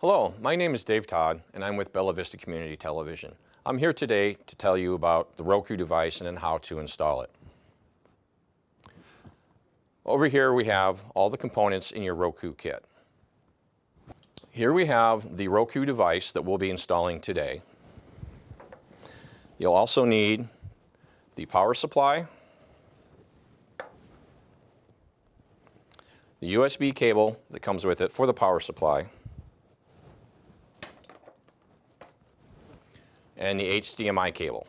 Hello, my name is Dave Todd, and I'm with Bella Vista Community Television. I'm here today to tell you about the Roku device and then how to install it. Over here we have all the components in your Roku kit. Here we have the Roku device that we'll be installing today. You'll also need the power supply, the USB cable that comes with it for the power supply, and the HDMI cable.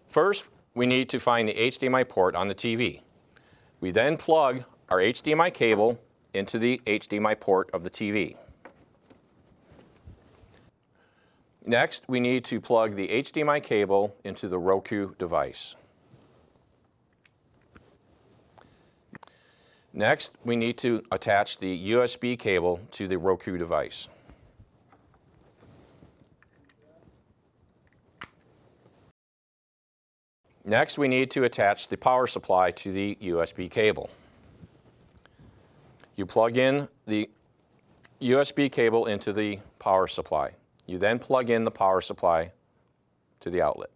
First, we need to find the HDMI port on the TV. We then plug our HDMI cable into the HDMI port of the TV. Next, we need to plug the HDMI cable into the Roku device. Next, we need to attach the USB cable to the Roku device. Next, we need to attach the power supply to the USB cable. You plug in the USB cable into the power supply. You then plug in the power supply to the outlet.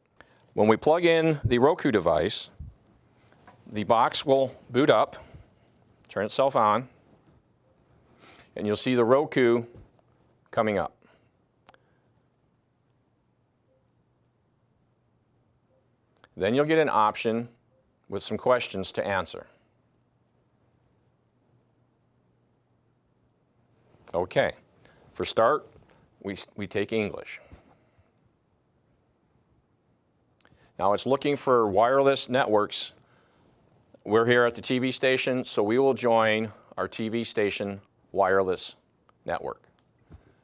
When we plug in the Roku device, the box will boot up, turn itself on, and you'll see the Roku coming up. Then you'll get an option with some questions to answer. Okay, for start, we take English. Now it's looking for wireless networks. We're here at the TV station, so we will join our TV station wireless network.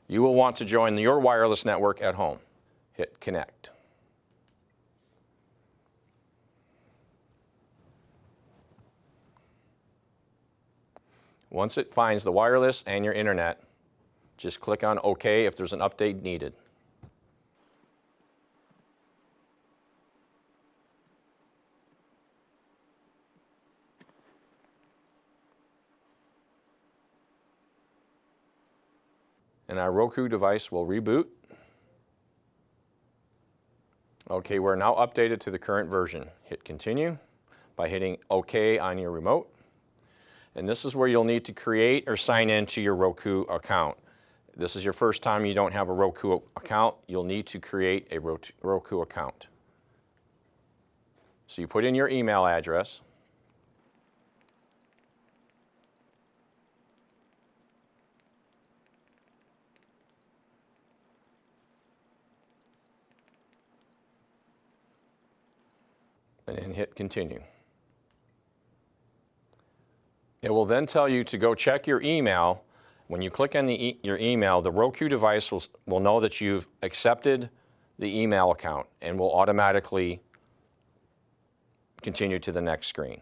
You will want to join your wireless network at home. Hit connect. Once it finds the wireless and your internet, just click on OK if there's an update needed. And our Roku device will reboot. Okay, we're now updated to the current version. Hit continue by hitting OK on your remote. And this is where you'll need to create or sign in to your Roku account. This is your first time you don't have a Roku account, you'll need to create a Roku account. So you put in your email address. And then hit continue. It will then tell you to go check your email. When you click on your email, the Roku device will know that you've accepted the email account and will automatically continue to the next screen.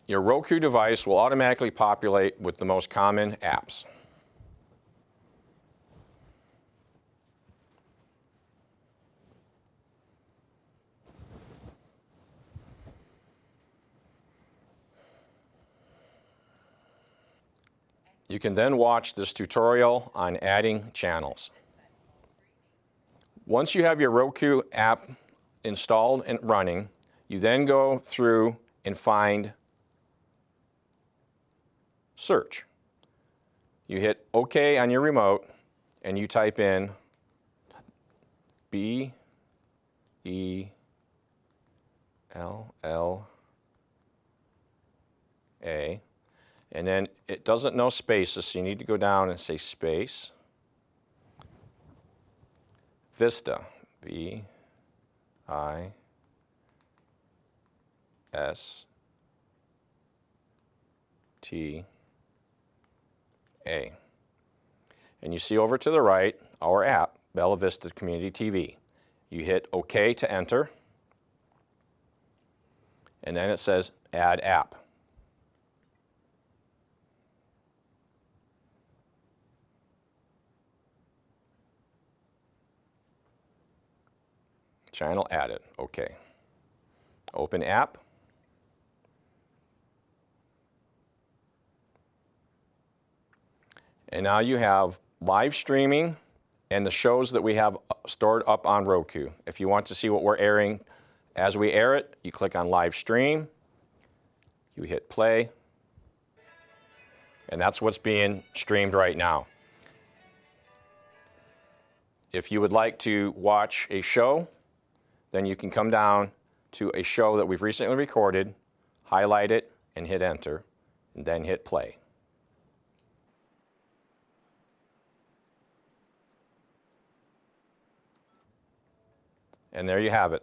Your Roku device will automatically populate with the most common apps. You can then watch this tutorial on adding channels. Once you have your Roku app installed and running, you then go through and find search. You hit OK on your remote and you type in BELLA. And then it doesn't know spaces, so you need to go down and say space. Vista, VISTA. And you see over to the right, our app, Bella Vista Community TV. You hit OK to enter, and then it says Add App. Channel added, okay. Open app. And now you have live streaming and the shows that we have stored up on Roku. If you want to see what we're airing as we air it, you click on live stream, you hit play, and that's what's being streamed right now. If you would like to watch a show, then you can come down to a show that we've recently recorded, highlight it, and hit enter, and then hit play. And there you have it.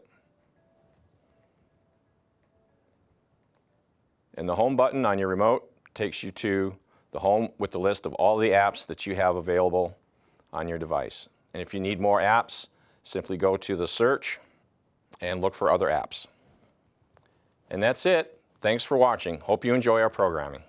And the home button on your remote takes you to the home with the list of all the apps that you have available on your device. And if you need more apps, simply go to the search and look for other apps. And that's it. Thanks for watching. Hope you enjoy our programming.